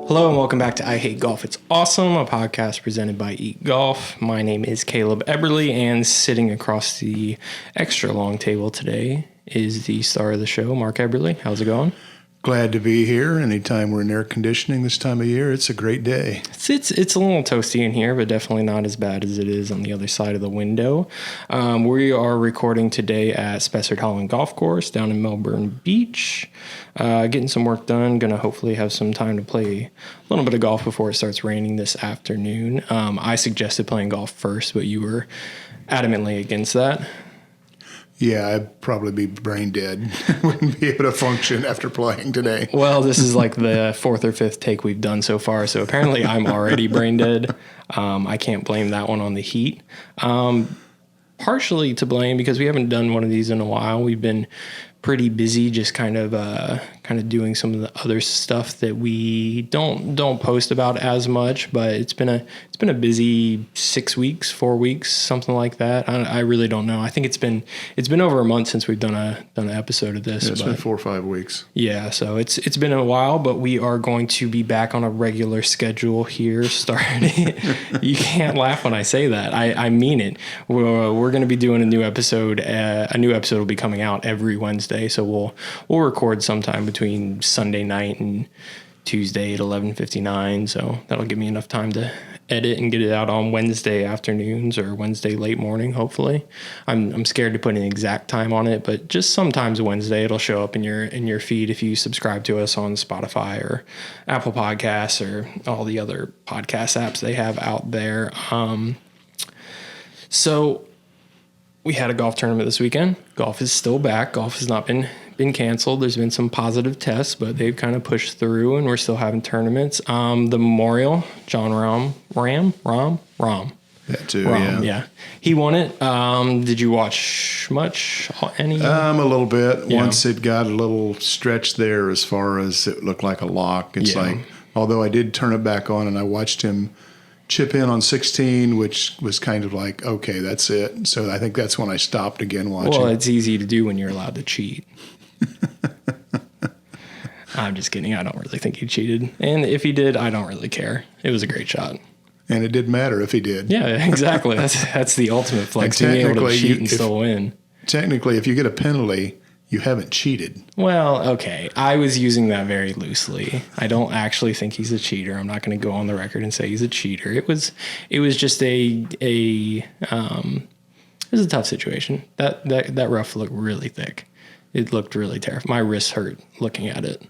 Hello and welcome back to I Hate Golf. It's Awesome, a podcast presented by Eat Golf. My name is Caleb Eberly, and sitting across the extra long table today is the star of the show, Mark Eberly. How's it going? Glad to be here. Anytime we're in air conditioning this time of year, it's a great day. It's a little toasty in here, but definitely not as bad as it is on the other side of the window. We are recording today at Spessard Holland Golf Course down in Melbourne Beach. Getting some work done. Going to hopefully have some time to play a little bit of golf before it starts raining this afternoon. I suggested playing golf first, but you were adamantly against that. Yeah, I'd probably be brain dead. Wouldn't be able to function after playing today. Well, this is like the fourth or fifth take we've done so far, so apparently I'm already brain dead. I can't blame that one on the heat. Partially to blame because we haven't done one of these in a while. We've been pretty busy just kind of doing some of the other stuff that we don't post about as much, but it's been a busy 6 weeks, 4 weeks, something like that. I really don't know. I think it's been over a month since we've done an episode of this. Yeah, it's been 4 or 5 weeks. Yeah, so it's been a while, but we are going to be back on a regular schedule here starting. You can't laugh when I say that. I mean it. We're going to be doing a new episode. A new episode will be coming out every Wednesday. So we'll record sometime between Sunday night and Tuesday at 11:59. So that'll give me enough time to edit and get it out on Wednesday afternoons or Wednesday late morning, hopefully. I'm scared to put an exact time on it, but just sometimes Wednesday it'll show up in your feed if you subscribe to us on Spotify or Apple Podcasts or all the other podcast apps they have out there. So we had a golf tournament this weekend. Golf is still back. Golf has not been canceled. There's been some positive tests, but they've kind of pushed through, and we're still having tournaments. The Memorial, John Rahm. That too, Yeah. He won it. Did you watch much? Any? A little bit. Yeah. Once it got a little stretched there as far as it looked like a lock. It's like, although I did turn it back on and I watched him chip in on 16, which was kind of like, okay, that's it. So I think that's when I stopped again watching. Well, it's easy to do when you're allowed to cheat. I'm just kidding. I don't really think he cheated. And if he did, I don't really care. It was a great shot. And it didn't matter if he did. Yeah, exactly. That's the ultimate flex, being able to cheat and still win. Technically, if you get a penalty, you haven't cheated. Well, okay. I was using that very loosely. I don't actually think he's a cheater. I'm not going to go on the record and say he's a cheater. It was just it was a tough situation. That rough looked really thick. It looked really terrifying. My wrists hurt looking at it.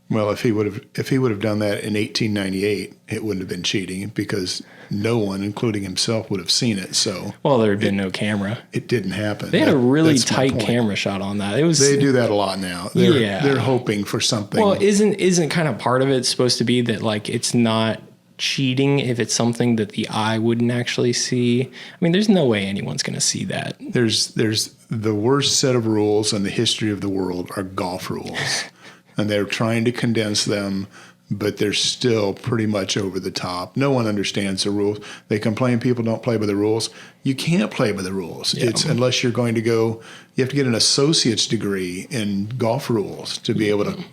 Well, if he would have done that in 1898, it wouldn't have been cheating because no one, including himself, would have seen it. So, well, there had been no camera. It didn't happen. They had a really tight camera shot on that. They do that a lot now. They're hoping for something. Well, isn't kind of part of it supposed to be that like it's not cheating if it's something that the eye wouldn't actually see? I mean, there's no way anyone's going to see that. There's the worst set of rules in the history of the world are golf rules. And they're trying to condense them, but they're still pretty much over the top. No one understands the rules. They complain people don't play by the rules. You can't play by the rules. Yeah. It's unless you're going to go, you have to get an associate's degree in golf rules to be able to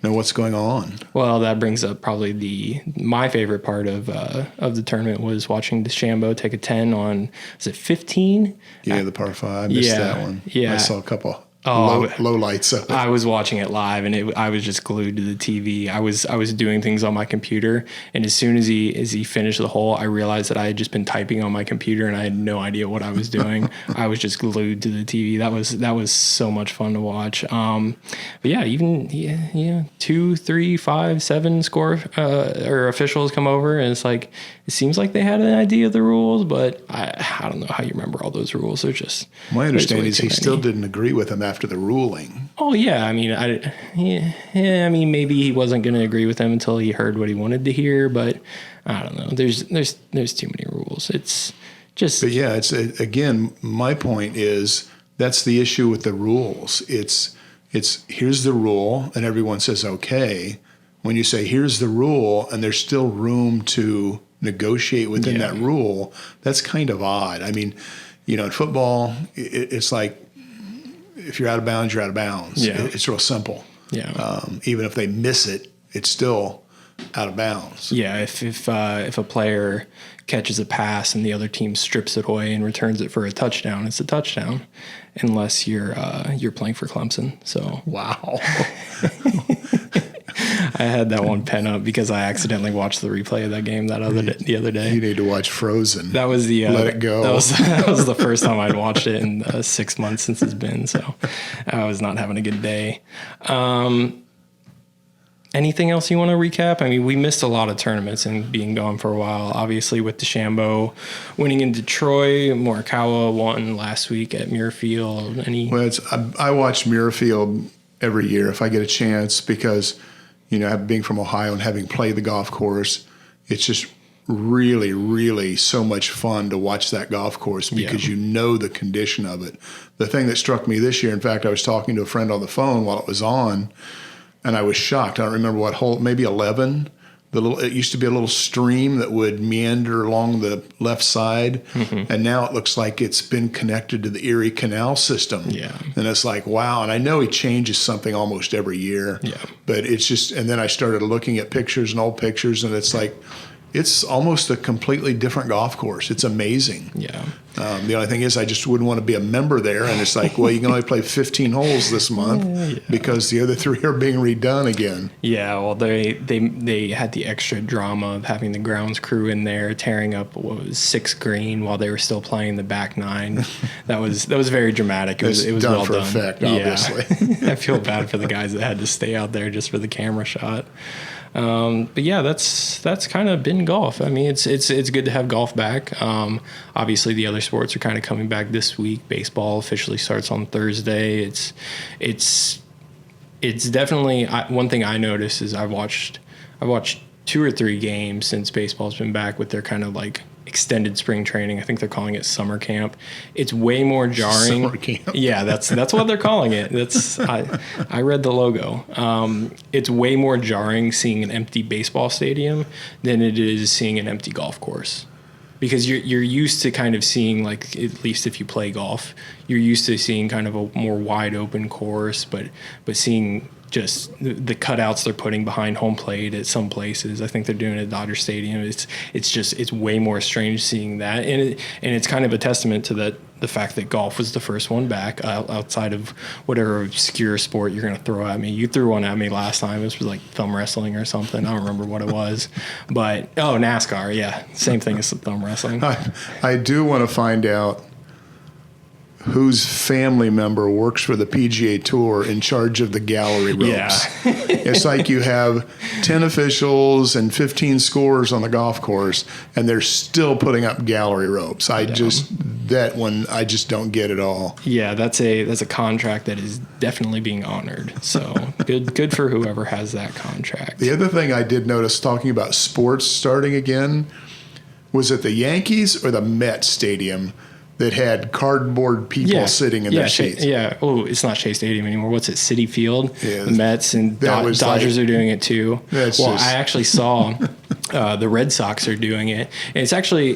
know what's going on. Well, that brings up probably my favorite part of the tournament was watching DeChambeau take a 10 on, was it 15? Yeah, the par 5. I missed that one. Yeah. I saw a couple low lights of it. I was watching it live, and I was just glued to the TV. I was doing things on my computer, and as soon as he finished the hole, I realized that I had just been typing on my computer, and I had no idea what I was doing. I was just glued to the TV. That was so much fun to watch. But yeah, even 2, 3, 5, 7 score or officials come over, and it's like it seems like they had an idea of the rules, but I don't know how you remember all those rules. They're just my understanding is he still didn't agree with them after the ruling. Oh yeah, I mean, I mean, maybe he wasn't going to agree with them until he heard what he wanted to hear, but I don't know. There's too many rules. It's just. But yeah, it's again. My point is that's the issue with the rules. It's here's the rule, and everyone says okay. When you say here's the rule, and there's still room to negotiate within that rule, that's kind of odd. I mean, in football, it's like. If you're out of bounds, you're out of bounds. Yeah. It's real simple. Yeah. Even if they miss it, it's still out of bounds. Yeah, if a player catches a pass and the other team strips it away and returns it for a touchdown, it's a touchdown, unless you're playing for Clemson. So Wow. I had that one pen up because I accidentally watched the replay of that game the other day. You need to watch Frozen. That was the Let It Go. That was the first time I'd watched it in 6 months since it's been. So I was not having a good day. Anything else you want to recap? I mean, we missed a lot of tournaments and being gone for a while. Obviously, with DeChambeau winning in Detroit, Morikawa won last week at Muirfield. Well, I watch Muirfield every year if I get a chance because, being from Ohio and having played the golf course, it's just really, really so much fun to watch that golf course because you know the condition of it. The thing that struck me this year, in fact, I was talking to a friend on the phone while it was on, and I was shocked. I don't remember what hole, maybe 11. It used to be a little stream that would meander along the left side, and now it looks like it's been connected to the Erie Canal system. Yeah. And it's like, wow. And I know he changes something almost every year. Yeah. But it's just, and then I started looking at pictures and old pictures, and it's like, it's almost a completely different golf course. It's amazing. Yeah. The only thing is I just wouldn't want to be a member there. And it's like, well, you can only play 15 holes this month because the other 3 are being redone again. Yeah, well, they had the extra drama of having the grounds crew in there tearing up what was 6th green while they were still playing the back 9. That was very dramatic. It was done well for done. effect, obviously. Yeah. I feel bad for the guys that had to stay out there just for the camera shot. But yeah, that's kind of been golf. I mean, it's good to have golf back. Obviously, the other sports are kind of coming back this week. Baseball officially starts on Thursday. It's definitely one thing I noticed is I've watched 2 or 3 games since baseball's been back with their kind of like extended spring training. I think they're calling it summer camp. It's way more jarring. Summer camp. Yeah, that's what they're calling it. I read the logo. It's way more jarring seeing an empty baseball stadium than it is seeing an empty golf course. Because you're used to kind of seeing, like, at least if you play golf, you're used to seeing kind of a more wide open course, but seeing just the cutouts they're putting behind home plate at some places. I think they're doing it at Dodger Stadium. It's way more strange seeing that, and it's kind of a testament to the fact that golf was the first one back outside of whatever obscure sport you're going to throw at me. You threw one at me last time. It was like thumb wrestling or something. I don't remember what it was, but NASCAR. Yeah, same thing as thumb wrestling. I do want to find out whose family member works for the PGA Tour in charge of the gallery ropes. Yeah. It's like you have 10 officials and 15 scorers on the golf course, and they're still putting up gallery ropes. That one I just don't get at all. Yeah, that's a contract that is definitely being honored. So good for whoever has that contract. The other thing I did notice talking about sports starting again was at the Yankees or the Mets stadium that had cardboard people sitting in their seats. Oh, it's not Shea Stadium anymore. What's it? Citi Field. Yeah, the Mets and Dodgers are doing it too. I actually saw the Red Sox are doing it. And it's actually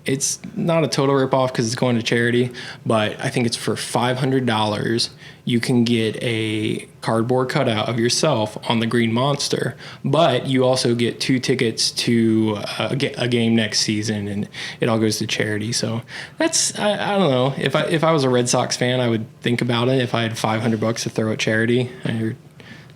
it's not a total ripoff because it's going to charity, but I think it's for $500. You can get a cardboard cutout of yourself on the Green Monster, but you also get 2 tickets to a game next season, and it all goes to charity. So that's I don't know, if I was a Red Sox fan, I would think about it. If I had $500 to throw at charity, and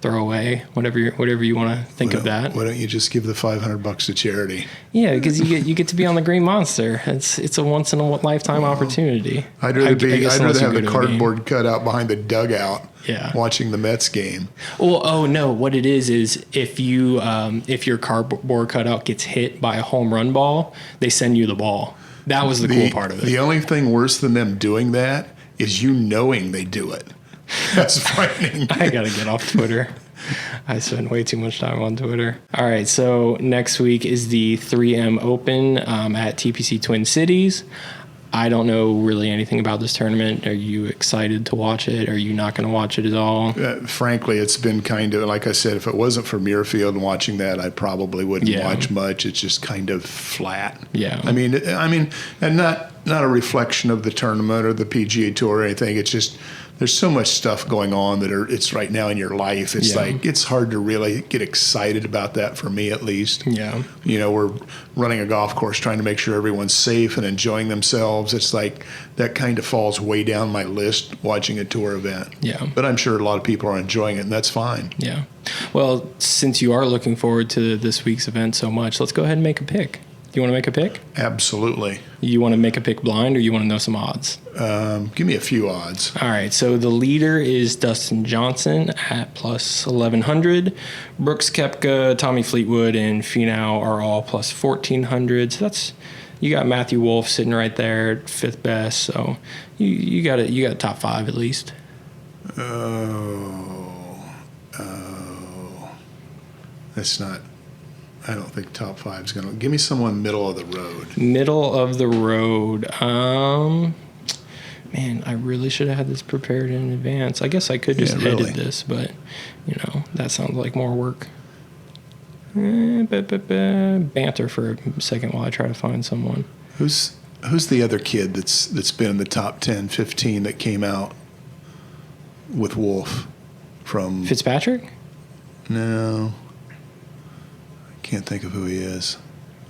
throw away, whatever you want to think of that. Why don't you just give the $500 to charity? Yeah, because you get to be on the Green Monster. It's a once in a lifetime opportunity. I'd rather have the cardboard cutout behind the dugout. Yeah. Watching the Mets game. Well, oh no, what it is if your cardboard cutout gets hit by a home run ball, they send you the ball. That was the cool part of it. The only thing worse than them doing that is you knowing they do it. That's frightening. I got to get off Twitter. I spend way too much time on Twitter. All right, so next week is the 3M Open at TPC Twin Cities. I don't know really anything about this tournament. Are you excited to watch it? Are you not going to watch it at all? Frankly, it's been kind of, like I said, if it wasn't for Muirfield and watching that, I probably wouldn't watch much. It's just kind of flat. Yeah. I mean, and not not a reflection of the tournament or the PGA Tour or anything. It's just there's so much stuff going on that it's right now in your life. It's like it's hard to really get excited about that, for me at least. Yeah. We're running a golf course trying to make sure everyone's safe and enjoying themselves. It's like that kind of falls way down my list, watching a tour event. Yeah. But I'm sure a lot of people are enjoying it, and that's fine. Yeah. Well, since you are looking forward to this week's event so much, let's go ahead and make a pick. Do you want to make a pick? Absolutely. You want to make a pick blind, or you want to know some odds? Give me a few odds. All right. So the leader is Dustin Johnson at plus 1,100. Brooks Koepka, Tommy Fleetwood, and Finau are all plus 1,400. So you got Matthew Wolff sitting right there at fifth best. So you got top five at least. That's not. I don't think top five is going to. Give me someone middle of the road. Middle of the road. Man, I really should have had this prepared in advance. I guess I could just edit this, but that sounds like more work. Banter for a second while I try to find someone. Who's the other kid that's been in the top 10, 15 that came out with Wolff from Fitzpatrick? No. Can't think of who he is.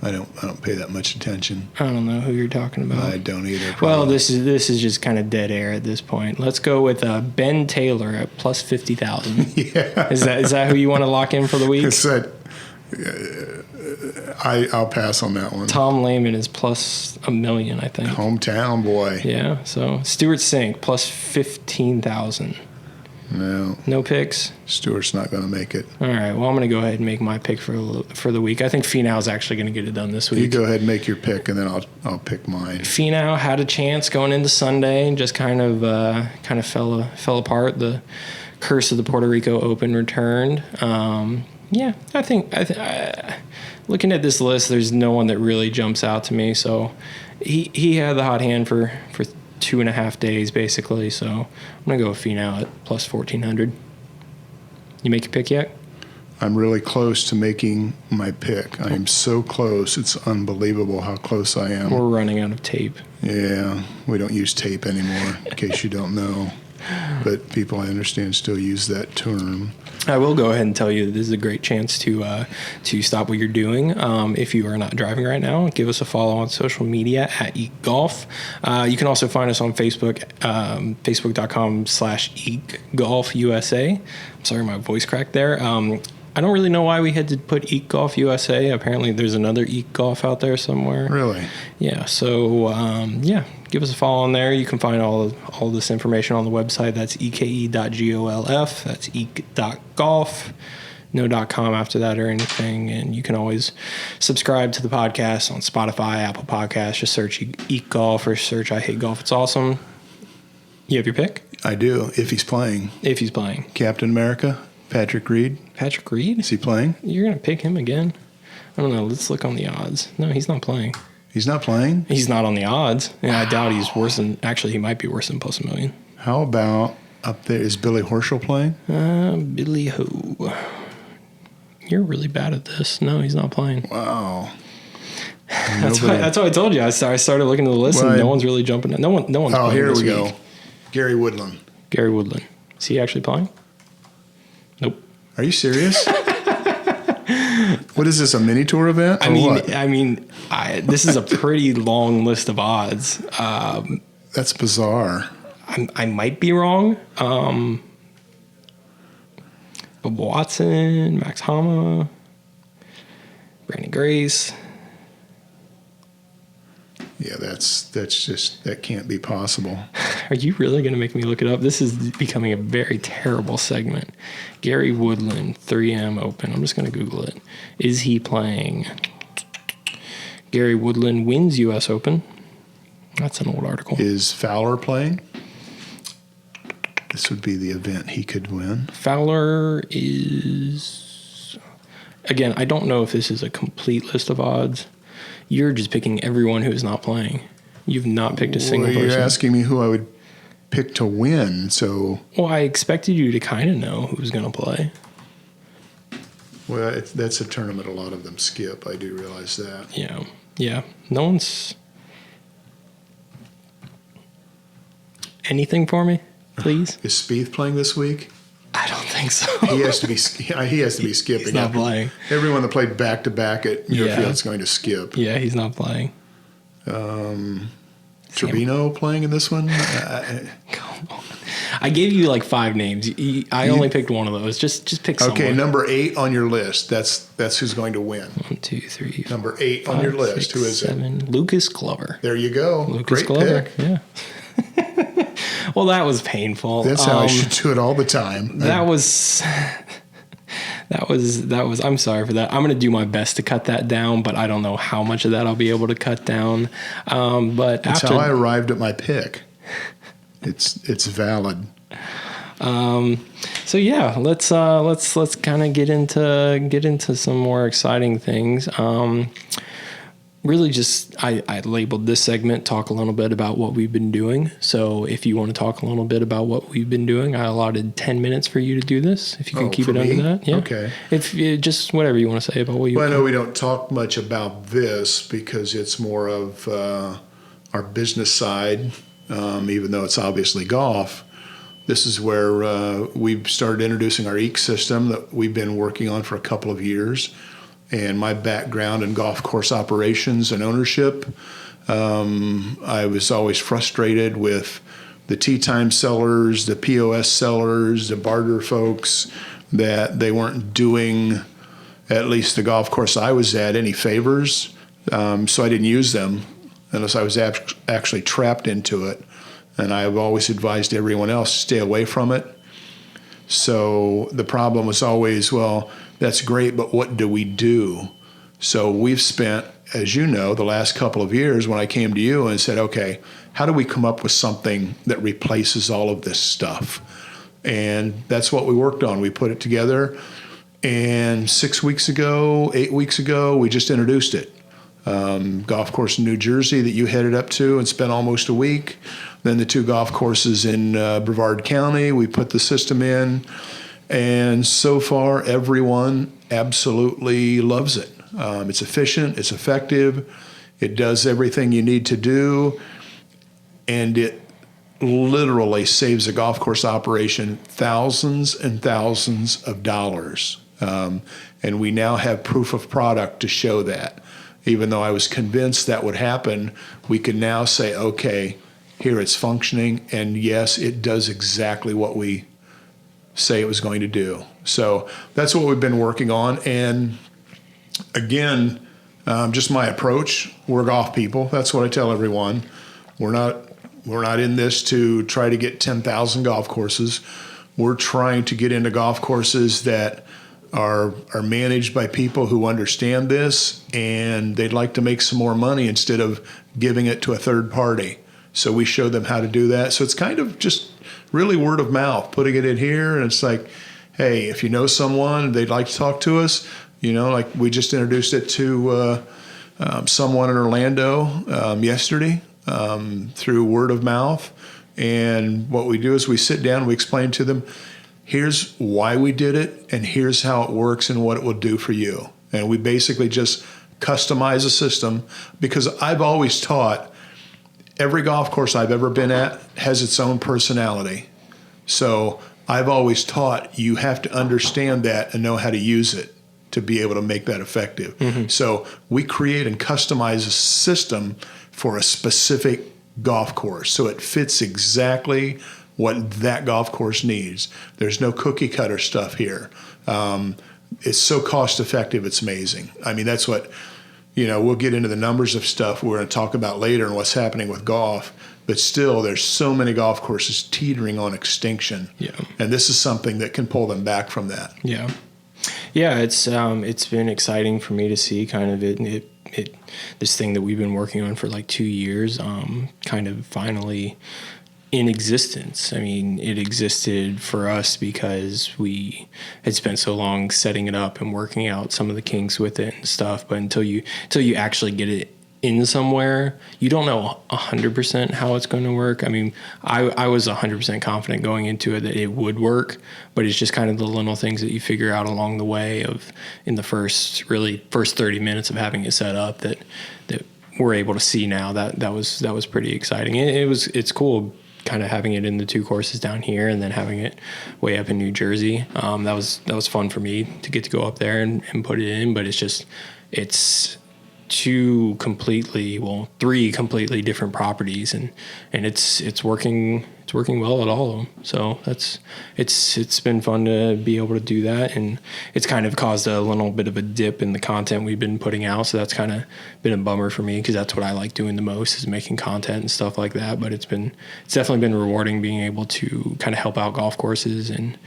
I don't pay that much attention. I don't know who you're talking about. I don't either. Probably. Well, this is just kind of dead air at this point. Let's go with Ben Taylor at plus 50,000. Yeah. Is that who you want to lock in for the week? I'll pass on that one. Tom Lehman is plus $1 million, I think. Hometown boy. Yeah. So Stuart Sink plus 15,000. No picks. Stewart's not going to make it. All right. Well, I'm going to go ahead and make my pick for the week. I think Finau's actually going to get it done this week. You go ahead and make your pick, and then I'll pick mine. Finau had a chance going into Sunday and just kind of fell apart. The curse of the Puerto Rico Open returned. I think looking at this list, there's no one that really jumps out to me. So he had the hot hand for 2.5 days basically. So I'm gonna go with Finau at plus 1,400. You make your pick yet? I'm really close to making my pick. I am so close. It's unbelievable how close I am. We're running out of tape. Yeah, we don't use tape anymore, in case you don't know. But people, I understand, still use that term. I will go ahead and tell you that this is a great chance to stop what you're doing. If you are not driving right now, give us a follow on social media at Eek Golf. You can also find us on Facebook, facebook.com/EekGolfUSA. I'm sorry, my voice cracked there. I don't really know why we had to put Eek Golf USA. Apparently, there's another Eek Golf out there somewhere. Really? Yeah. So, give us a follow on there. You can find all this information on the website. That's eke.golf. That's eek.golf. No .com after that or anything. And you can always subscribe to the podcast on Spotify, Apple Podcasts. Just search Eek Golf or search I Hate Golf. It's awesome. You have your pick? I do, if he's playing. If he's playing. Captain America, Patrick Reed. Patrick Reed? Is he playing? You're going to pick him again? I don't know. Let's look on the odds. No, he's not playing. He's not playing? He's not on the odds. And I doubt he's worse than... Actually, he might be worse than plus $1 million. How about up there? Is Billy Horschel playing? Billy Ho. You're really bad at this. No, he's not playing. Wow. That's why I told you. I started looking at the list, and no one's really jumping. No one's playing. Oh, here we week. go. Gary Woodland. Gary Woodland. Is he actually playing? Nope. Are you serious? What is this, a mini tour event? This is a pretty long list of odds. That's bizarre. I might be wrong. But Watson, Max Homa, Brandon Grace. Yeah, that can't be possible. Are you really going to make me look it up? This is becoming a very terrible segment. Gary Woodland, 3M Open. I'm just going to Google it. Is he playing? Gary Woodland wins U.S. Open. That's an old article. Is Fowler playing? This would be the event he could win. Fowler is... Again, I don't know if this is a complete list of odds. You're just picking everyone who is not playing. You've not picked a single person. You're asking me who I would pick to win, so... Well, I expected you to kind of know who's going to play. Well, that's a tournament a lot of them skip. I do realize that. Yeah. No one's... anything for me, please? Is Spieth playing this week? I don't think so. He has to be skipping. He's not playing. Everyone that played back to back at Muirfield is going to skip. Yeah, he's not playing. Trevino playing in this one? I gave you like 5 names. I only picked one of those. Just pick someone. Okay, number 8 on your list. That's who's going to win. 1, 2, 3. Number 8 5, on your list. 6, Who is 7. It? Lucas Glover. There you go. Lucas Great Glover. pick. Yeah. Well, that was painful. That's how I should do it all the time. That was. I'm sorry for that. I'm going to do my best to cut that down, but I don't know how much of that I'll be able to cut down. But that's how I arrived at my pick. It's valid. So yeah, let's kind of get into some more exciting things. Really just, I labeled this segment, talk a little bit about what we've been doing. So if you want to talk a little bit about what we've been doing, I allotted 10 minutes for you to do this. If you can keep it under that. Yeah. Okay. If just whatever you want to say about what you Well, I know we don't talk much about this because it's more of our business side, even though it's obviously golf. This is where we've started introducing our EEC system that we've been working on for a couple of years. And my background in golf course operations and ownership, I was always frustrated with the tee time sellers, the POS sellers, the barter folks, that they weren't doing, at least the golf course I was at, any favors. So I didn't use them unless I was actually trapped into it. And I've always advised everyone else to stay away from it. So the problem was always, well, that's great, but what do we do? So we've spent, as you know, the last couple of years when I came to you and said, okay, how do we come up with something that replaces all of this stuff? And that's what we worked on. We put it together, and 8 weeks ago, we just introduced it. Golf course in New Jersey that you headed up to and spent almost a week. Then the 2 golf courses in Brevard County, we put the system in. And so far, everyone absolutely loves it. It's efficient, it's effective, it does everything you need to do, and it literally saves a golf course operation thousands and thousands of dollars. And we now have proof of product to show that. Even though I was convinced that would happen, we can now say, okay, here it's functioning, and yes, it does exactly what we say it was going to do. So that's what we've been working on. And again, just my approach, we're golf people. That's what I tell everyone. We're not in this to try to get 10,000 golf courses. We're trying to get into golf courses that are managed by people who understand this, and they'd like to make some more money instead of giving it to a third party. So we show them how to do that. So it's kind of just really word of mouth, putting it in here. And it's like, hey, if you know someone, they'd like to talk to us, like we just introduced it to someone in Orlando yesterday through word of mouth. And what we do is we sit down, we explain to them, here's why we did it, and here's how it works and what it will do for you. And we basically just customize a system, because I've always taught every golf course I've ever been at has its own personality. So I've always taught you have to understand that and know how to use it to be able to make that effective. Mm-hmm. So we create and customize a system for a specific golf course, so it fits exactly what that golf course needs. There's no cookie cutter stuff here. It's so cost effective, it's amazing. I mean, that's what, we'll get into the numbers of stuff we're going to talk about later and what's happening with golf, but still there's so many golf courses teetering on extinction. Yeah. And this is something that can pull them back from that. Yeah. Yeah, it's been exciting for me to see kind of this thing that we've been working on for like 2 years, kind of finally in existence. I mean, it existed for us because we had spent so long setting it up and working out some of the kinks with it and stuff. But until you actually get it in somewhere, you don't know 100% how it's going to work. I mean, I was 100% confident going into it that it would work, but it's just kind of the little things that you figure out along the way in the first 30 minutes of having it set up that we're able to see now. That was pretty exciting. It's cool kind of having it in the 2 courses down here and then having it way up in New Jersey. That was fun for me to get to go up there and put it in, but it's 3 completely different properties, and it's working well at all of them. So it's been fun to be able to do that, and it's kind of caused a little bit of a dip in the content we've been putting out. So that's kind of been a bummer for me, because that's what I like doing the most, is making content and stuff like that. But it's definitely been rewarding being able to kind of help out golf courses and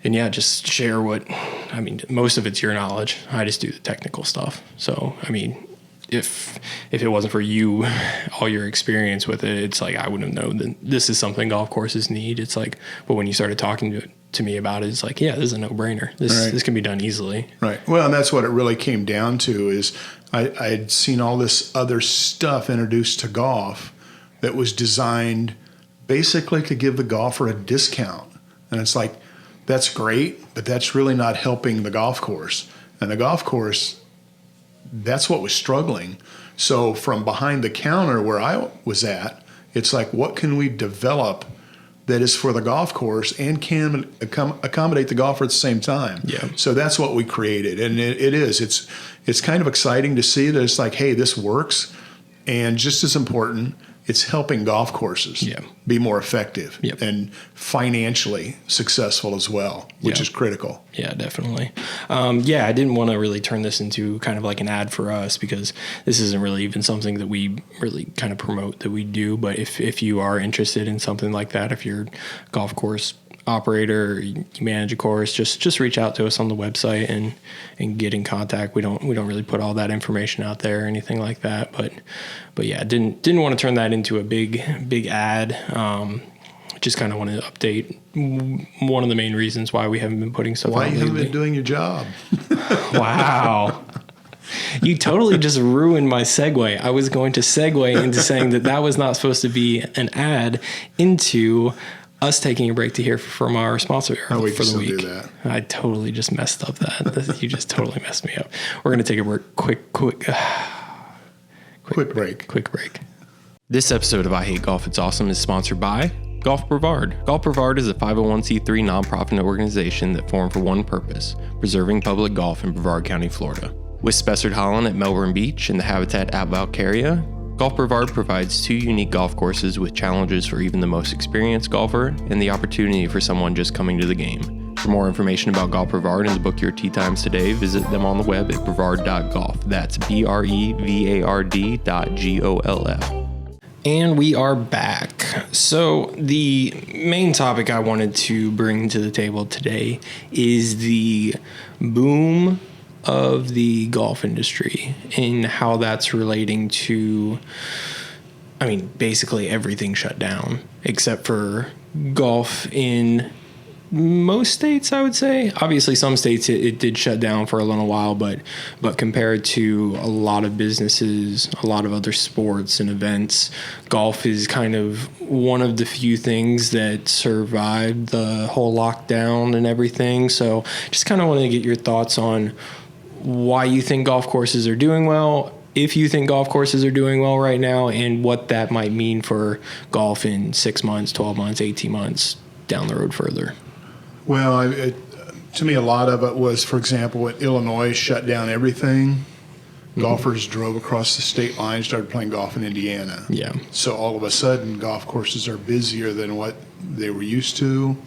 yeah, just share most of it's your knowledge. I just do the technical stuff. So, I mean, if it wasn't for you, all your experience with it, it's like I wouldn't have known that this is something golf courses need. It's like, but when you started talking to me about it, it's like, yeah, this is a no-brainer. This can be done easily. Right. Well, and that's what it really came down to, is I had seen all this other stuff introduced to golf that was designed basically to give the golfer a discount. And it's like, that's great, but that's really not helping the golf course. And the golf course, that's what was struggling. So from behind the counter where I was at, it's like, what can we develop that is for the golf course and can accommodate the golfer at the same time? Yeah. So that's what we created. And it's kind of exciting to see that it's like, hey, this works. And just as important, it's helping golf courses be more effective and financially successful as well, which is critical. Yeah, definitely. I didn't want to really turn this into kind of like an ad for us, because this isn't really even something that we really kind of promote that we do. But if you are interested in something like that, if you're a golf course operator, or you manage a course, just reach out to us on the website and get in contact. We don't really put all that information out there or anything like that, but yeah, didn't want to turn that into a big ad. Just kind of want to update one of the main reasons why we haven't been putting stuff out lately. Why you haven't been doing your job? Wow. You totally just ruined my segue. I was going to segue into saying that was not supposed to be an ad into us taking a break to hear from our sponsor for the week. Do that. I totally just messed up that. You just totally messed me up. We're going to take a quick break. This episode of I Hate Golf, It's Awesome is sponsored by Golf Brevard. Golf Brevard is a 501c3 nonprofit organization that formed for one purpose: preserving public golf in Brevard County, Florida. With Spessard Holland at Melbourne Beach and the Habitat at Valcaria, Golf Brevard provides 2 unique golf courses with challenges for even the most experienced golfer and the opportunity for someone just coming to the game. For more information about Golf Brevard and to book your tee times today, visit them on the web at brevard.golf. That's BREVARD.GOLF. And we are back. So the main topic I wanted to bring to the table today is the boom of the golf industry and how that's relating to, basically everything shut down except for golf in most states, I would say. Obviously, some states it did shut down for a little while, but compared to a lot of businesses, a lot of other sports and events, golf is kind of one of the few things that survived the whole lockdown and everything. So just kind of want to get your thoughts on why you think golf courses are doing well, if you think golf courses are doing well right now, and what that might mean for golf in 6 months, 12 months, 18 months down the road further. Well, to me, a lot of it was, for example, when Illinois shut down everything, golfers drove across the state line, started playing golf in Indiana. Yeah. So all of a sudden, golf courses are busier than what they were used to.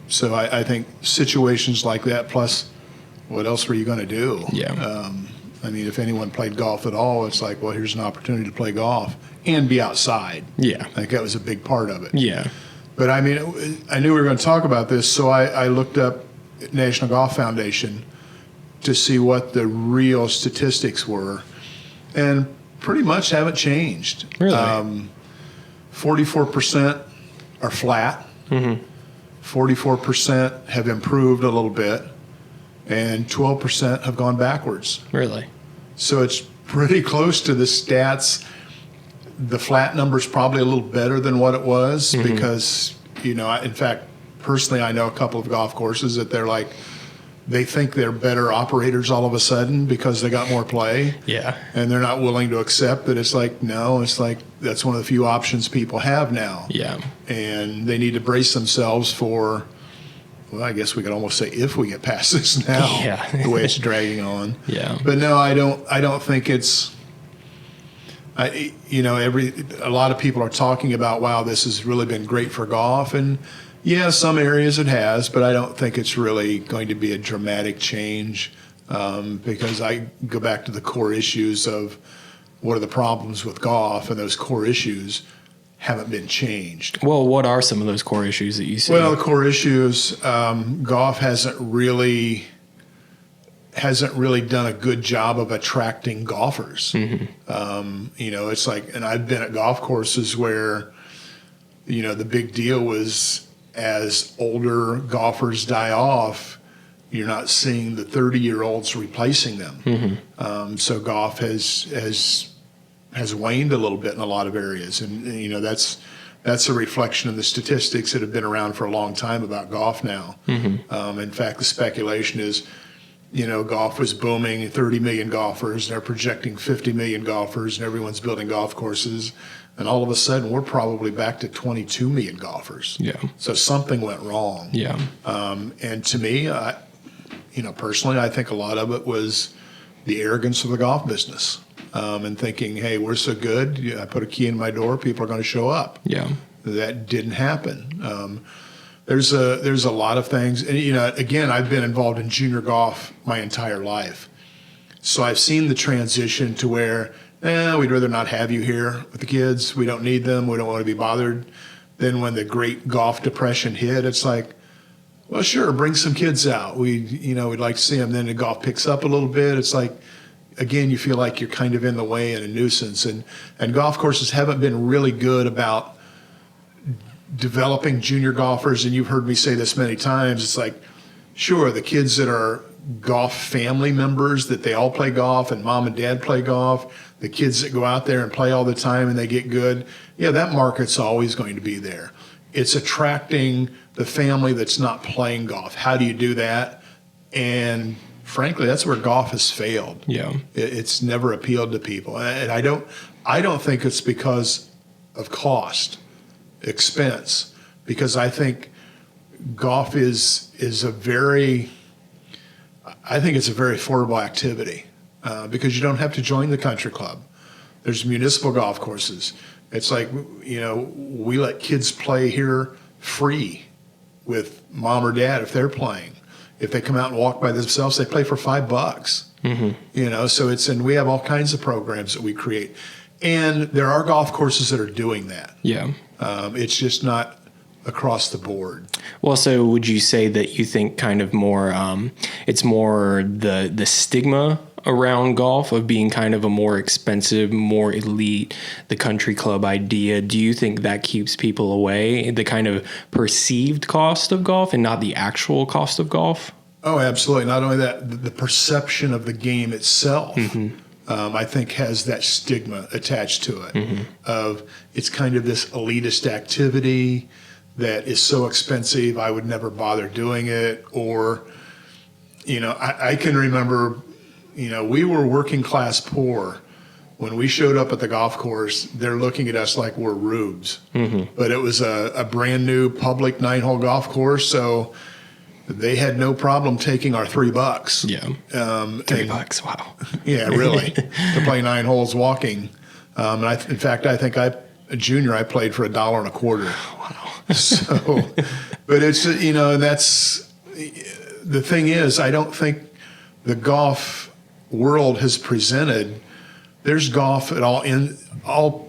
So I think situations like that, plus what else were you going to do? Yeah. If anyone played golf at all, it's like, well, here's an opportunity to play golf and be outside. Yeah. I think that was a big part of it. Yeah. But I knew we were going to talk about this, so I looked up National Golf Foundation to see what the real statistics were, and pretty much haven't changed. Really? 44% are flat. 44% have improved a little bit, and 12% have gone backwards. Really? So it's pretty close to the stats. The flat number's probably a little better than what it was because, in fact, personally, I know a couple of golf courses that they're like they think they're better operators all of a sudden because they got more play. Yeah. And they're not willing to accept that it's like, no, it's like that's one of the few options people have now. Yeah. And they need to brace themselves for, well, I guess we could almost say if we get past this now, Yeah. the way it's dragging on. Yeah. But no, I don't think it's, a lot of people are talking about, wow, this has really been great for golf. And yeah, some areas it has, but I don't think it's really going to be a dramatic change because I go back to the core issues of what are the problems with golf, and those core issues haven't been changed. Well, what are some of those core issues that you see? Well, the core issues, golf hasn't really done a good job of attracting golfers. It's like, and I've been at golf courses where, the big deal was as older golfers die off, you're not seeing the 30-year-olds replacing them. So golf has waned a little bit in a lot of areas, and that's a reflection of the statistics that have been around for a long time about golf now. In fact, the speculation is, golf was booming, 30 million golfers. They're projecting 50 million golfers, and everyone's building golf courses. And all of a sudden, we're probably back to 22 million golfers. Yeah. So something went wrong. Yeah. And to me, personally, I think a lot of it was the arrogance of the golf business and thinking, hey, we're so good. I put a key in my door, people are going to show up. Yeah. That didn't happen. There's a lot of things. And, again, I've been involved in junior golf my entire life. So I've seen the transition to where, we'd rather not have you here with the kids. We don't need them. We don't want to be bothered. Then when the great golf depression hit, it's like, well, sure, bring some kids out. We'd like to see them. Then the golf picks up a little bit. It's like, again, you feel like you're kind of in the way and a nuisance. And golf courses haven't been really good about developing junior golfers. And you've heard me say this many times. It's like, sure, the kids that are golf family members, that they all play golf and mom and dad play golf, the kids that go out there and play all the time and they get good, yeah, that market's always going to be there. It's attracting the family that's not playing golf. How do you do that? And frankly, that's where golf has failed. Yeah. It's never appealed to people. And I don't think it's because of cost, expense, because I think golf is a very affordable activity because you don't have to join the country club. There's municipal golf courses. It's like, we let kids play here free with mom or dad if they're playing. If they come out and walk by themselves, they play for $5. So and we have all kinds of programs that we create. And there are golf courses that are doing that. Yeah. It's just not across the board. Well, so would you say that you think kind of more, it's more the stigma around golf of being kind of a more expensive, more elite, the country club idea? Do you think that keeps people away, the kind of perceived cost of golf and not the actual cost of golf? Oh, absolutely. Not only that, the perception of the game itself, I think, has that stigma attached to it of it's kind of this elitist activity that is so expensive, I would never bother doing it. Or, I can remember, we were working class poor. When we showed up at the golf course, they're looking at us like we're rubes. But it was a brand new public 9-hole golf course, so they had no problem taking our $3. Yeah. $3, wow. Yeah, really. To play 9 holes walking. And I think a junior, I played for $1.25. Wow. So, but it's, and that's, the thing is, I don't think the golf world has presented, there's golf at all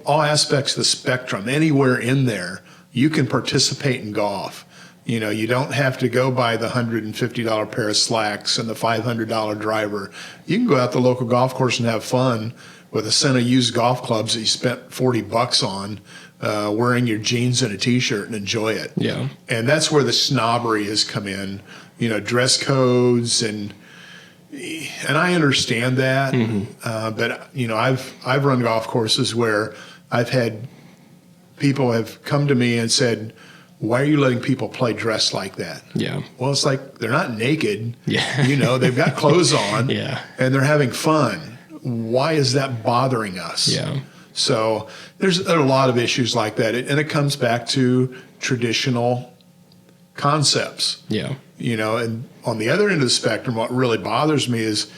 aspects of the spectrum. Anywhere in there, you can participate in golf. You don't have to go buy the $150 pair of slacks and the $500 driver. You can go out to the local golf course and have fun with a set of used golf clubs that you spent $40 on, wearing your jeans and a T-shirt and enjoy it. Yeah. And that's where the snobbery has come in, dress codes and I understand that. But I've run golf courses where I've had people have come to me and said, why are you letting people play dressed like that? Yeah. Well, it's like they're not naked. Yeah. You know, they've got clothes on. Yeah. And they're having fun. Why is that bothering us? Yeah. So there are a lot of issues like that. And it comes back to traditional concepts. Yeah. You know, and on the other end of the spectrum, what really bothers me is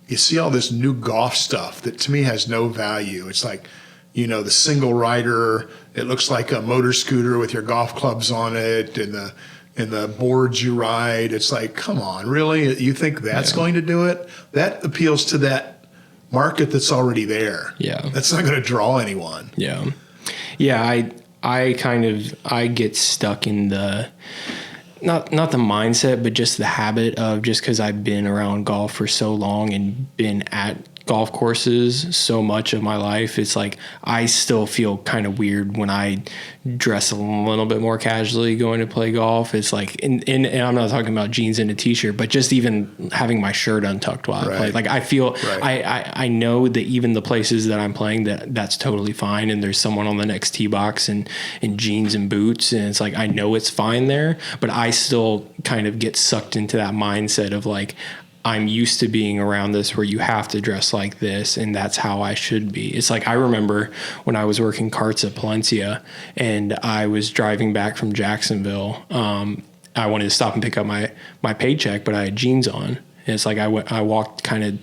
you see all this new golf stuff that to me has no value. It's like, you know, the single rider, it looks like a motor scooter with your golf clubs on it and the boards you ride. It's like, come on, really? You think that's going to do it? That appeals to that market that's already there. Yeah. That's not going to draw anyone. Yeah. Yeah. I get stuck in the, not the mindset, but just the habit of, just because I've been around golf for so long and been at golf courses so much of my life, it's like I still feel kind of weird when I dress a little bit more casually going to play golf. It's like, and I'm not talking about jeans and a t-shirt, but just even having my shirt untucked while I play. Like I feel, I know that even the places that I'm playing, that's totally fine. And there's someone on the next tee box in jeans and boots. And it's like, I know it's fine there, but I still kind of get sucked into that mindset of like, I'm used to being around this where you have to dress like this, and that's how I should be. It's like I remember when I was working carts at Palencia and I was driving back from Jacksonville. I wanted to stop and pick up my paycheck, but I had jeans on. And it's like I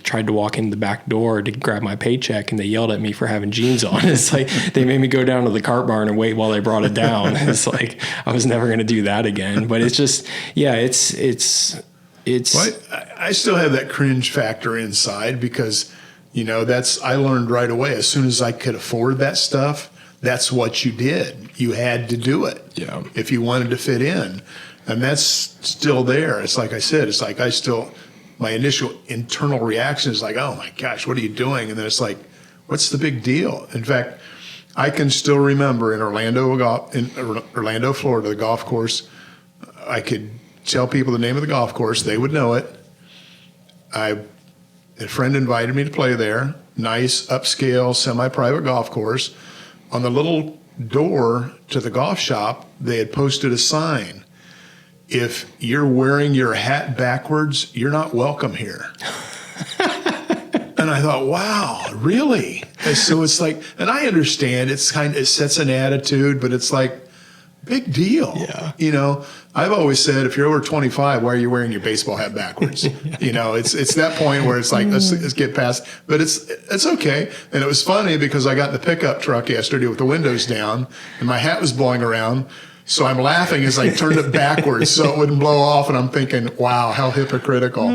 tried to walk in the back door to grab my paycheck, and they yelled at me for having jeans on. It's like they made me go down to the cart barn and wait while they brought it down. It's like I was never going to do that again. But it's just, yeah, it's. Well, I still have that cringe factor inside because, you know, I learned right away. As soon as I could afford that stuff, that's what you did. You had to do it. Yeah. If you wanted to fit in. And that's still there. It's like I said, it's like my initial internal reaction is like, oh my gosh, what are you doing? And then it's like, what's the big deal? In fact, I can still remember in Orlando, Florida, the golf course, I could tell people the name of the golf course, they would know it. A friend invited me to play there. Nice, upscale, semi-private golf course. On the little door to the golf shop, they had posted a sign. If you're wearing your hat backwards, you're not welcome here. And I thought, wow, really? And so it's like, and I understand it sets an attitude, but it's like, big deal. Yeah. You know, I've always said, if you're over 25, why are you wearing your baseball hat backwards? You know, it's that point where it's like, let's get past, but it's okay. And it was funny because I got in the pickup truck yesterday with the windows down and my hat was blowing around. So I'm laughing as I turned it backwards so it wouldn't blow off. And I'm thinking, wow, how hypocritical.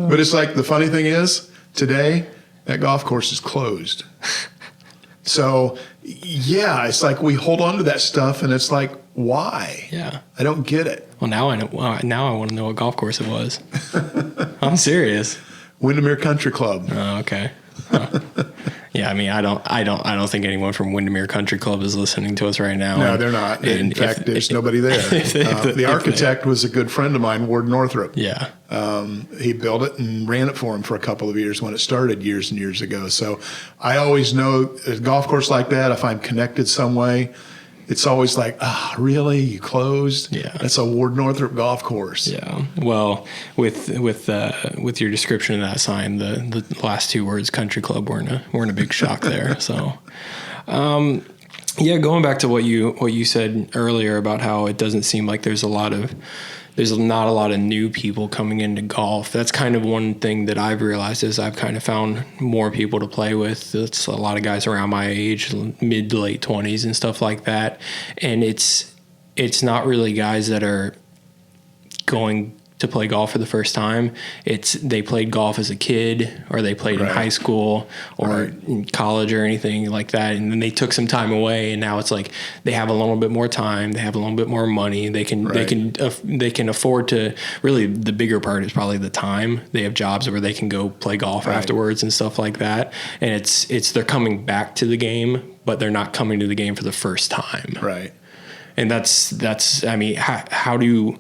But it's like, the funny thing is today that golf course is closed. So yeah, it's like we hold on to that stuff and it's like, why? Yeah. I don't get it. Well, now I know. Now I want to know what golf course it was. I'm serious. Windermere Country Club. Oh, okay. Huh. Yeah, I mean, I don't think anyone from Windermere Country Club is listening to us right now. No, they're not. In fact, there's nobody there. The architect was a good friend of mine, Ward Northrup. Yeah. He built it and ran it for him for a couple of years when it started years and years ago. So I always know a golf course like that, if I'm connected some way, it's always like, really? You closed? Yeah. That's a Ward Northrup golf course. Yeah. Well, with your description of that sign, the last two words "country club" weren't a big shock there. So, yeah, going back to what you said earlier about how it doesn't seem like there's not a lot of new people coming into golf. That's kind of one thing that I've realized is I've kind of found more people to play with. It's a lot of guys around my age, mid to late 20s and stuff like that. And it's not really guys that are going to play golf for the first time. They played golf as a kid, or they played in high school or in college or anything like that, and then they took some time away, and now it's like they have a little bit more time, they have a little bit more money, they can afford to. Really, the bigger part is probably the time. They have jobs where they can go play golf afterwards and stuff like that, and it's they're coming back to the game, but they're not coming to the game for the first time. Right. And that's I mean, how do you?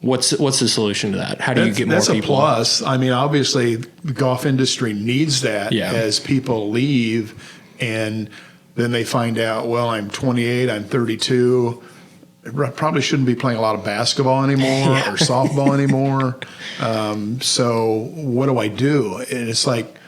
What's the solution to that? How do you get more people? That's a plus. I mean, obviously, the golf industry needs that as people leave and then they find out, well, I'm 28, I'm 32, probably shouldn't be playing a lot of basketball anymore or softball anymore. So what do I do? And it's like,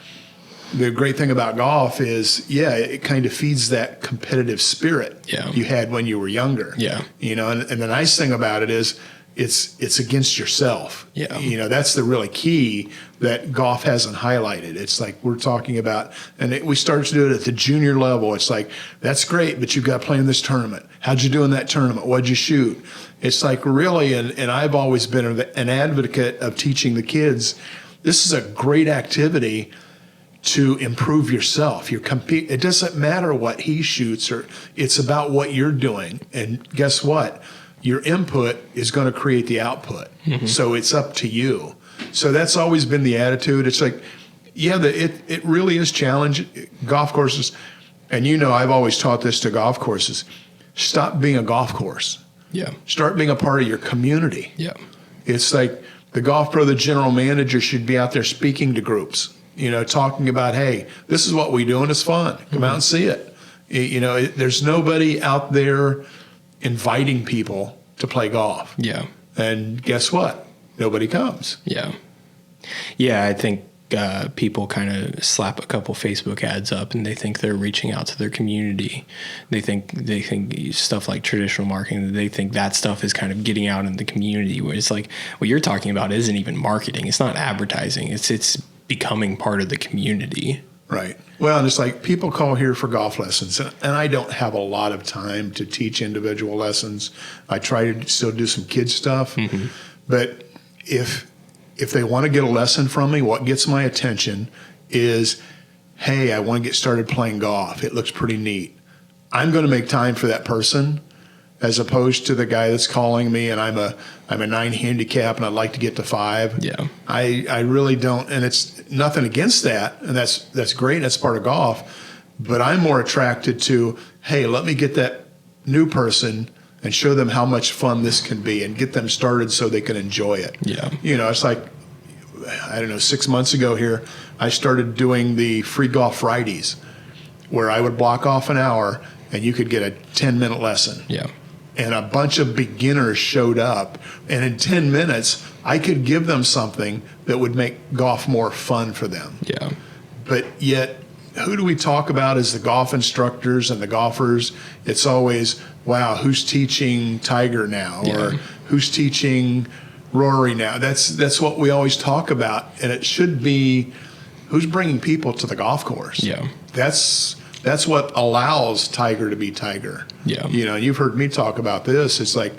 the great thing about golf is, it kind of feeds that competitive spirit you had when you were younger. Yeah. You know, and the nice thing about it is it's against yourself. Yeah. You know, that's the really key that golf hasn't highlighted. It's like we're talking about, and we started to do it at the junior level. It's like, that's great, but you've got to play in this tournament. How'd you do in that tournament? What'd you shoot? It's like really, and I've always been an advocate of teaching the kids, this is a great activity to improve yourself. It doesn't matter what he shoots, or it's about what you're doing. And guess what? Your input is going to create the output. Mm-hmm. So it's up to you. So that's always been the attitude. It's like, it really is challenging. Golf courses, and I've always taught this to golf courses. Stop being a golf course. Yeah. Start being a part of your community. Yeah. It's like the golf pro, the general manager should be out there speaking to groups. Talking about, hey, this is what we do and it's fun. Come out and see it. There's nobody out there inviting people to play golf. Yeah. And guess what? Nobody comes. Yeah. Yeah, I think people kind of slap a couple Facebook ads up and they think they're reaching out to their community. They think stuff like traditional marketing, they think that stuff is kind of getting out in the community, where it's like what you're talking about isn't even marketing. It's not advertising. It's becoming part of the community. Right. Well, and it's like people call here for golf lessons, and I don't have a lot of time to teach individual lessons. I try to still do some kid stuff, mm-hmm. But if they want to get a lesson from me, what gets my attention is, hey, I want to get started playing golf. It looks pretty neat. I'm going to make time for that person, as opposed to the guy that's calling me and I'm a 9 handicap and I'd like to get to 5. Yeah. I really don't, and it's nothing against that, and that's great, that's part of golf, but I'm more attracted to, hey, let me get that new person and show them how much fun this can be and get them started so they can enjoy it. Yeah. It's like, I don't know, 6 months ago here, I started doing the free golf Fridays, where I would block off an hour and you could get a 10-minute lesson. Yeah. And a bunch of beginners showed up. And in 10 minutes, I could give them something that would make golf more fun for them. Yeah. But yet, who do we talk about as the golf instructors and the golfers? It's always, wow, who's teaching Tiger now? Yeah. Or who's teaching Rory now? That's what we always talk about. And it should be, who's bringing people to the golf course? Yeah. That's what allows Tiger to be Tiger. Yeah. You've heard me talk about this. It's like,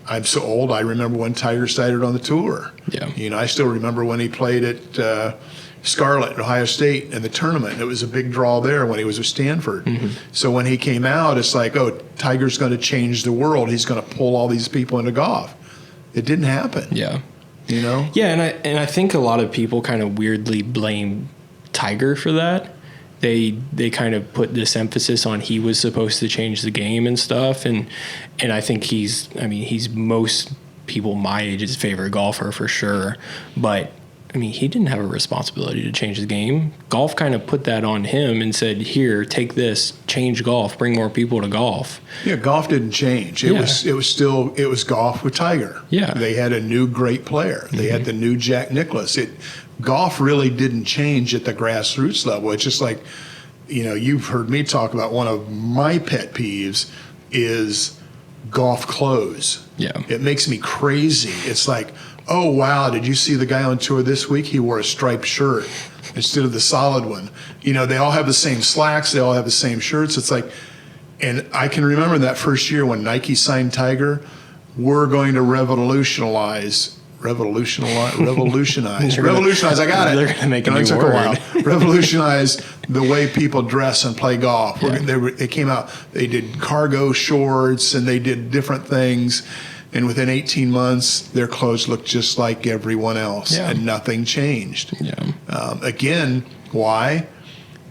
I'm so old, I remember when Tiger started on the tour. Yeah. I still remember when he played at Scarlet at Ohio State in the tournament. It was a big draw there when he was with Stanford. Mm-hmm. So when he came out, it's like, oh, Tiger's going to change the world. He's going to pull all these people into golf. It didn't happen. Yeah. Yeah, and I think a lot of people kind of weirdly blame Tiger for that. They kind of put this emphasis on he was supposed to change the game and stuff, and I think he's most people my age's favorite golfer for sure, but he didn't have a responsibility to change the game. Golf kind of put that on him and said, here, take this, change golf, bring more people to golf. Yeah, golf didn't change. It was golf with Tiger. Yeah. They had a new great player. They had the new Jack Nicklaus. Golf really didn't change at the grassroots level. It's just like, you've heard me talk about one of my pet peeves is golf clothes. Yeah. It makes me crazy. It's like, oh, wow, did you see the guy on tour this week? He wore a striped shirt instead of the solid one. They all have the same slacks. They all have the same shirts. It's like, and I can remember that first year when Nike signed Tiger, we're going to revolutionize. I got it. They're going to make a new It took word. a while. Revolutionize the way people dress and play golf. Yeah. They came out, they did cargo shorts and they did different things. And within 18 months, their clothes looked just like everyone else, and nothing changed. Yeah. Again, why?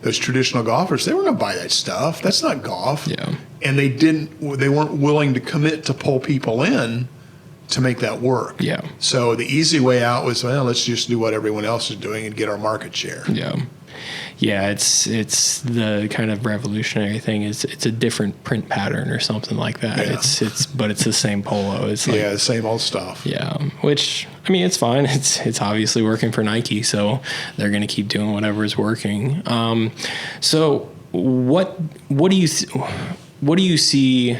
Those traditional golfers, they weren't going to buy that stuff. That's not golf. Yeah. And they weren't willing to commit to pull people in to make that work. Yeah. So the easy way out was, well, let's just do what everyone else is doing and get our market share. Yeah. Yeah, it's the kind of revolutionary thing. It's a different print pattern or something like that. Yeah. But it's the same polo. It's like, Yeah, the same old stuff. yeah, which I mean, it's fine. It's obviously working for Nike, so they're going to keep doing whatever is working. So what do you see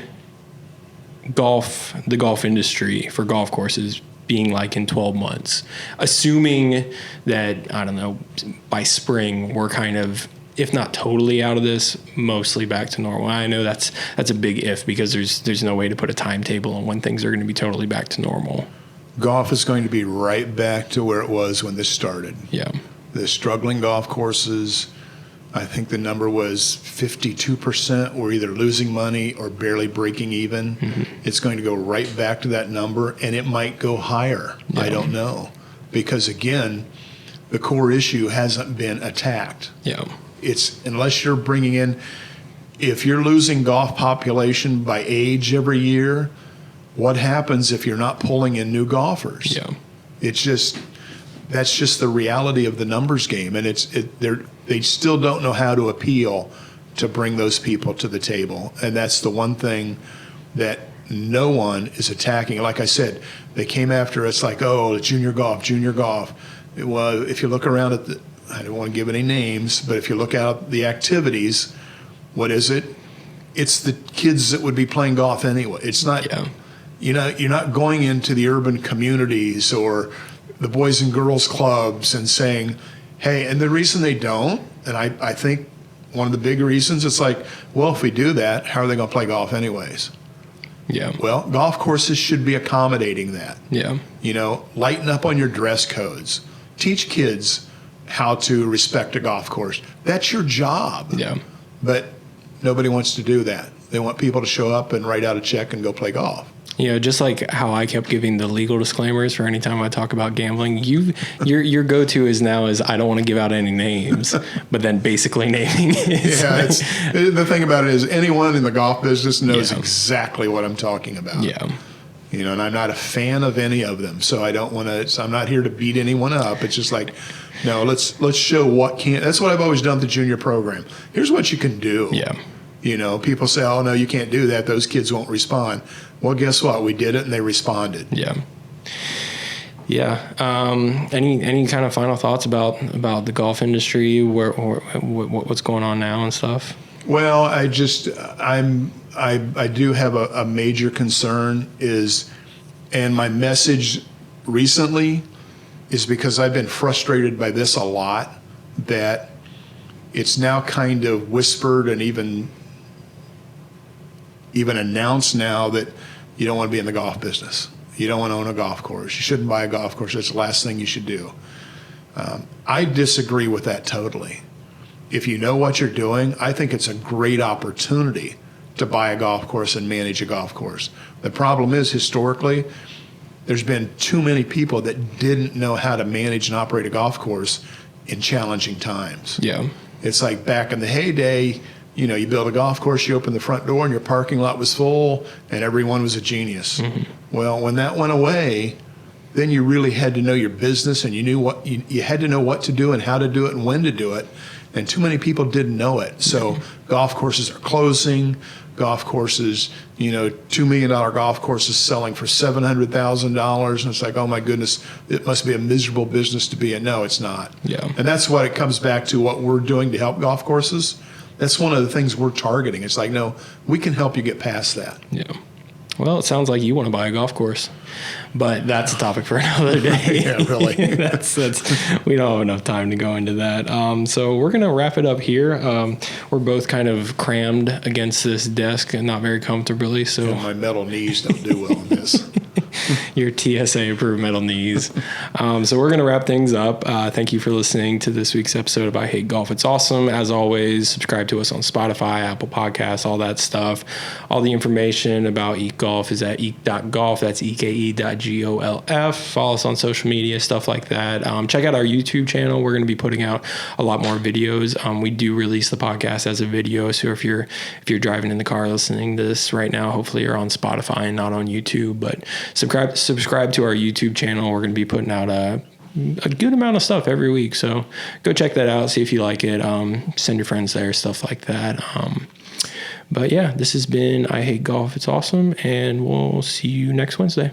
the golf industry for golf courses being like in 12 months, assuming that, I don't know, by spring we're kind of, if not totally out of this, mostly back to normal? I know that's a big if, because there's no way to put a timetable on when things are going to be totally back to normal. Golf is going to be right back to where it was when this started. Yeah. The struggling golf courses, I think the number was 52% were either losing money or barely breaking even. Mm-hmm. It's going to go right back to that number, and it might go higher. Yeah. I don't know. Because, again, the core issue hasn't been attacked. Yeah. It's unless you're bringing in, if you're losing golf population by age every year, what happens if you're not pulling in new golfers? Yeah. It's just, that's just the reality of the numbers game, and they still don't know how to appeal to bring those people to the table, and that's the one thing that no one is attacking. Like I said, they came after us like, oh, junior golf. Well, if you look around at I don't want to give any names, but if you look at the activities, what is it? It's the kids that would be playing golf anyway. It's not, you're not going into the urban communities or the boys and girls clubs and saying, hey, and the reason they don't, and I think one of the big reasons, it's like, well, if we do that, how are they going to play golf anyways? Yeah. Well, golf courses should be accommodating that. Yeah. Lighten up on your dress codes. Teach kids how to respect a golf course. That's your job. Yeah. But nobody wants to do that. They want people to show up and write out a check and go play golf. Just like how I kept giving the legal disclaimers for any time I talk about gambling, your go-to is I don't want to give out any names, but then basically naming is. Yeah, the thing about it is anyone in the golf business knows exactly what I'm talking about. Yeah. And I'm not a fan of any of them, so I don't want to. So I'm not here to beat anyone up. It's just like, no, let's show what can. That's what I've always done with the junior program. Here's what you can do. Yeah. People say, oh, no, you can't do that. Those kids won't respond. Well, guess what? We did it, and they responded. Yeah. Yeah. Any kind of final thoughts about the golf industry, what's going on now and stuff? Well, I do have a major concern and my message recently is because I've been frustrated by this a lot, that it's now kind of whispered and even announced now that you don't want to be in the golf business. You don't want to own a golf course. You shouldn't buy a golf course. That's the last thing you should do. I disagree with that totally. If you know what you're doing, I think it's a great opportunity to buy a golf course and manage a golf course. The problem is, historically, there's been too many people that didn't know how to manage and operate a golf course in challenging times. Yeah. It's like back in the heyday, you build a golf course, you open the front door and your parking lot was full and everyone was a genius. Mm-hmm. Well, when that went away, then you really had to know your business and you knew you had to know what to do and how to do it and when to do it. And too many people didn't know it. So golf courses are closing. Golf courses, $2 million golf courses selling for $700,000. And it's like, oh my goodness, it must be a miserable business to be in. No, it's not. Yeah. And that's what it comes back to, what we're doing to help golf courses. That's one of the things we're targeting. It's like, no, we can help you get past that. Yeah. Well, it sounds like you want to buy a golf course, but that's a topic for another day. Yeah, really. that's we don't have enough time to go into that. So we're gonna wrap it up here. We're both kind of crammed against this desk and not very comfortably. So my metal knees don't do well in this. Your TSA approved metal knees. So we're going to wrap things up. Thank you for listening to this week's episode of I Hate Golf. It's awesome. As always, subscribe to us on Spotify, Apple Podcasts, all that stuff. All the information about Eke Golf is at eke.golf. That's eke.golf. Follow us on social media, stuff like that. Check out our YouTube channel. We're going to be putting out a lot more videos. We do release the podcast as a video. So if you're driving in the car listening to this right now, hopefully you're on Spotify and not on YouTube. But subscribe to our YouTube channel. We're going to be putting out a good amount of stuff every week. So go check that out. See if you like it. Send your friends there, stuff like that. But yeah, this has been I Hate Golf. It's awesome. And we'll see you next Wednesday.